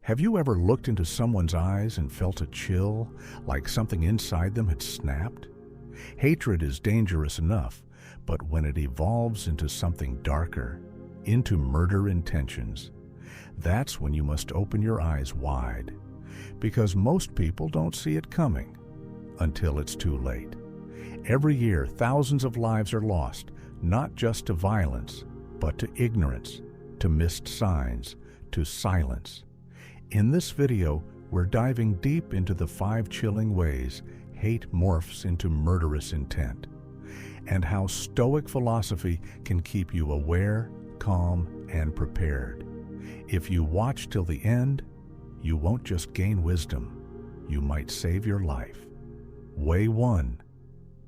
Have you ever looked into someone's eyes and felt a chill, like something inside them had snapped? Hatred is dangerous enough, but when it evolves into something darker, into murder intentions, that's when you must open your eyes wide, because most people don't see it coming until it's too late. Every year, thousands of lives are lost, not just to violence, but to ignorance, to missed signs, to silence. In this video, we're diving deep into the 5 chilling ways hate morphs into murderous intent, and how Stoic philosophy can keep you aware, calm, and prepared. If you watch till the end, you won't just gain wisdom, you might save your life. Way 1.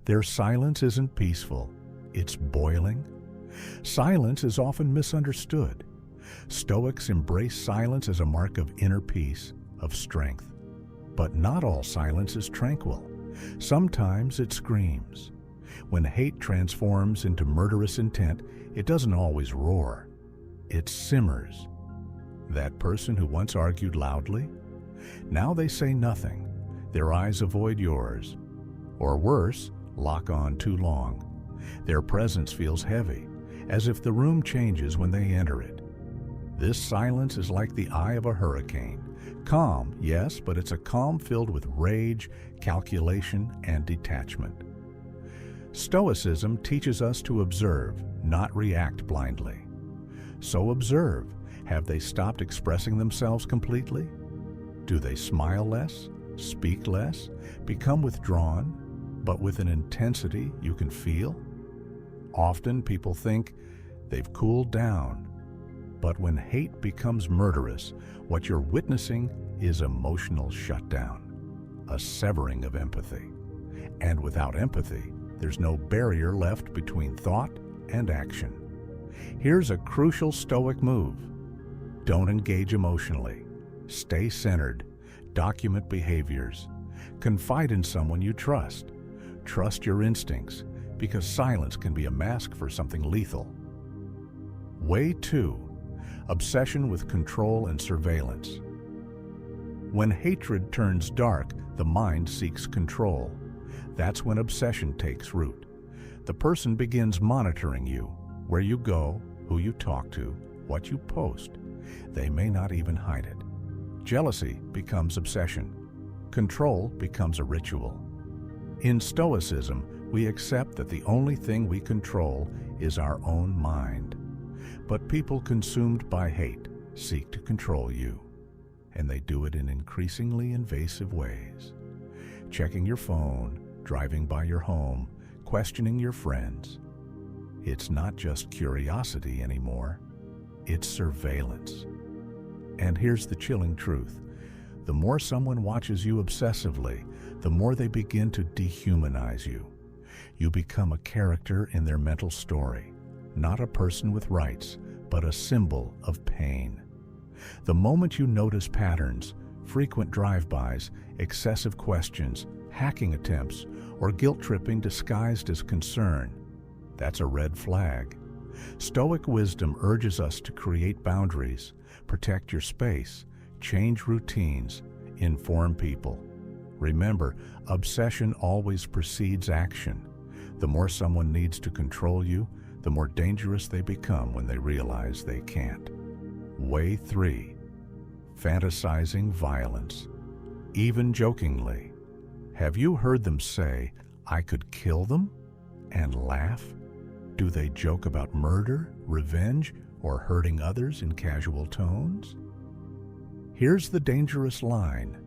Their silence isn't peaceful, it's boiling. Silence is often misunderstood. Stoics embrace silence as a mark of inner peace, of strength. But not all silence is tranquil. Sometimes it screams. When hate transforms into murderous intent, it doesn't always roar. It simmers. That person who once argued loudly, now they say nothing. Their eyes avoid yours. Or worse, lock on too long. Their presence feels heavy, as if the room changes when they enter it. This silence is like the eye of a hurricane. Calm, yes, but it's a calm filled with rage, calculation, and detachment. Stoicism teaches us to observe, not react blindly. So observe. Have they stopped expressing themselves completely? Do they smile less, speak less, become withdrawn, but with an intensity you can feel? Often people think they've cooled down. But when hate becomes murderous, what you're witnessing is emotional shutdown, a severing of empathy. And without empathy, there's no barrier left between thought and action. Here's a crucial Stoic move. Don't engage emotionally. Stay centered. Document behaviors. Confide in someone you trust. Trust your instincts, because silence can be a mask for something lethal. Way 2. Obsession with control and surveillance. When hatred turns dark, the mind seeks control. That's when obsession takes root. The person begins monitoring you, where you go, who you talk to, what you post. They may not even hide it. Jealousy becomes obsession. Control becomes a ritual. In Stoicism, we accept that the only thing we control is our own mind. But people consumed by hate seek to control you, and they do it in increasingly invasive ways. Checking your phone, driving by your home, questioning your friends. It's not just curiosity anymore, it's surveillance. And here's the chilling truth. The more someone watches you obsessively, the more they begin to dehumanize you. You become a character in their mental story. Not a person with rights, but a symbol of pain. The moment you notice patterns, frequent drive-bys, excessive questions, hacking attempts, or guilt-tripping disguised as concern, that's a red flag. Stoic wisdom urges us to create boundaries, protect your space, change routines, inform people. Remember, obsession always precedes action. The more someone needs to control you, the more dangerous they become when they realize they can't. Way 3. Fantasizing violence. Even jokingly. Have you heard them say, "I could kill them," and laugh? Do they joke about murder, revenge, or hurting others in casual tones? Here's the dangerous line.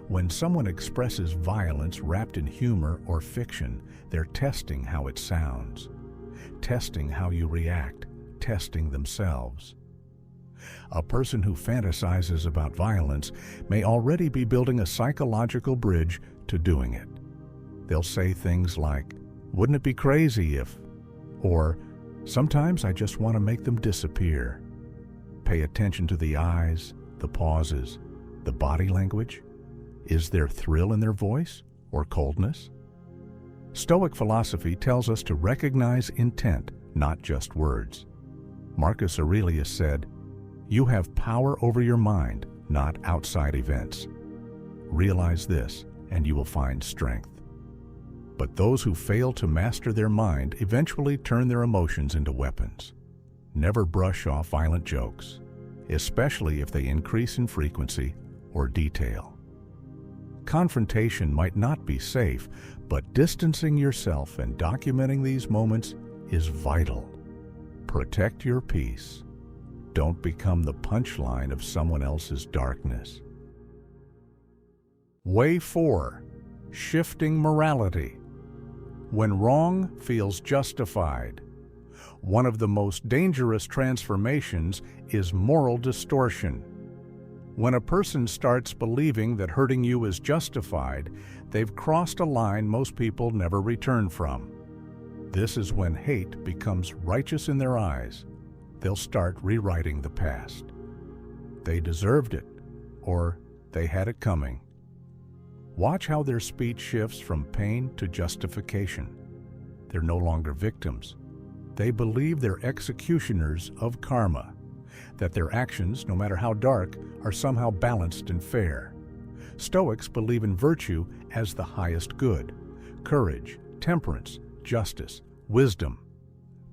When someone expresses violence wrapped in humor or fiction, they're testing how it sounds. Testing how you react, testing themselves. A person who fantasizes about violence may already be building a psychological bridge to doing it. They'll say things like, "Wouldn't it be crazy if," or "Sometimes I just want to make them disappear." Pay attention to the eyes, the pauses, the body language. Is there thrill in their voice or coldness? Stoic philosophy tells us to recognize intent, not just words. Marcus Aurelius said, "You have power over your mind, not outside events. Realize this, and you will find strength. But those who fail to master their mind eventually turn their emotions into weapons. Never brush off violent jokes, especially if they increase in frequency or detail. Confrontation might not be safe, but distancing yourself and documenting these moments is vital. Protect your peace. Don't become the punchline of someone else's darkness. Way 4. Shifting morality. When wrong feels justified. One of the most dangerous transformations is moral distortion. When a person starts believing that hurting you is justified, they've crossed a line most people never return from. This is when hate becomes righteous in their eyes. They'll start rewriting the past. They deserved it, or they had it coming. Watch how their speech shifts from pain to justification. They're no longer victims. They believe they're executioners of karma, that their actions, no matter how dark, are somehow balanced and fair. Stoics believe in virtue as the highest good, courage, temperance, justice, wisdom.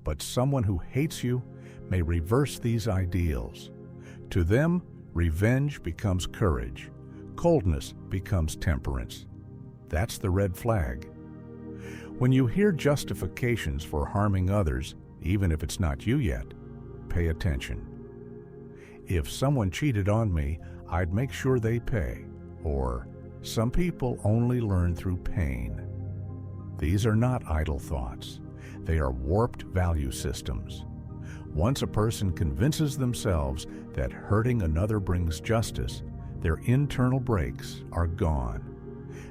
But someone who hates you may reverse these ideals. To them, revenge becomes courage. Coldness becomes temperance. That's the red flag. When you hear justifications for harming others, even if it's not you yet, pay attention. If someone cheated on me, I'd make sure they pay. Or, some people only learn through pain. These are not idle thoughts. They are warped value systems. Once a person convinces themselves that hurting another brings justice, their internal brakes are gone.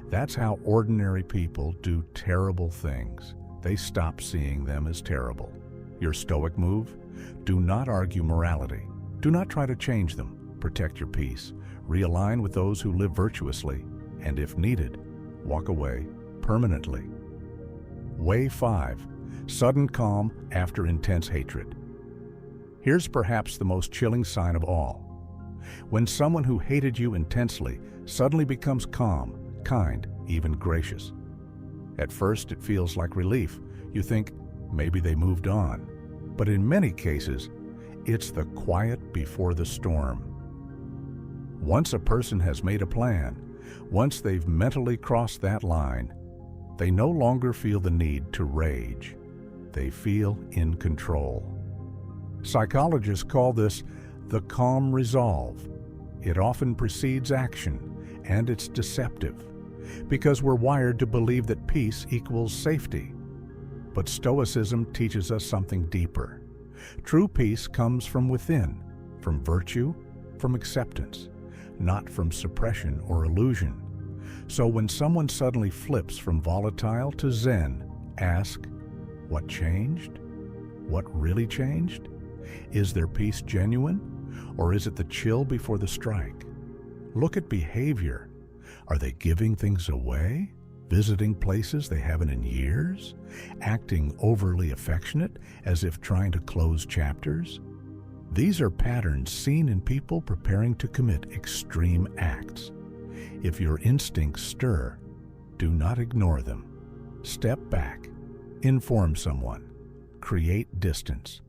That's how ordinary people do terrible things. They stop seeing them as terrible. Your Stoic move? Do not argue morality. Do not try to change them. Protect your peace. Realign with those who live virtuously. And if needed, walk away permanently. Way 5. Sudden calm after intense hatred. Here's perhaps the most chilling sign of all. When someone who hated you intensely suddenly becomes calm, kind, even gracious. At first, it feels like relief. You think, maybe they moved on. But in many cases, it's the quiet before the storm. Once a person has made a plan, once they've mentally crossed that line, they no longer feel the need to rage. They feel in control. Psychologists call this the calm resolve. It often precedes action, and it's deceptive, because we're wired to believe that peace equals safety. But Stoicism teaches us something deeper. True peace comes from within, from virtue, from acceptance, not from suppression or illusion. So when someone suddenly flips from volatile to zen, ask, what changed? What really changed? Is their peace genuine, or is it the chill before the strike? Look at behavior. Are they giving things away? Visiting places they haven't in years? Acting overly affectionate, as if trying to close chapters? These are patterns seen in people preparing to commit extreme acts. If your instincts stir, do not ignore them. Step back. Inform someone. Create distance.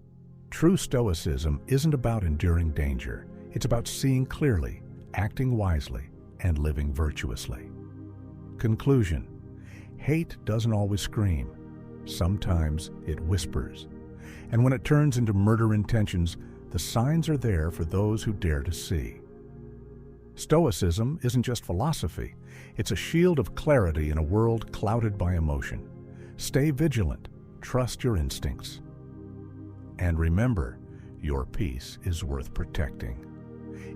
True Stoicism isn't about enduring danger. It's about seeing clearly, acting wisely, and living virtuously. Conclusion. Hate doesn't always scream. Sometimes it whispers. And when it turns into murder intentions, the signs are there for those who dare to see. Stoicism isn't just philosophy. It's a shield of clarity in a world clouded by emotion. Stay vigilant. Trust your instincts. And remember, your peace is worth protecting.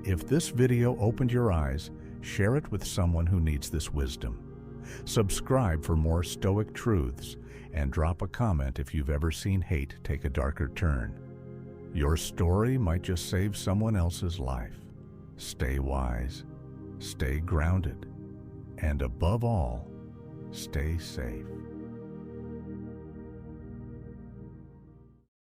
If this video opened your eyes, share it with someone who needs this wisdom. Subscribe for more Stoic truths, and drop a comment if you've ever seen hate take a darker turn. Your story might just save someone else's life. Stay wise, stay grounded, and above all, stay safe.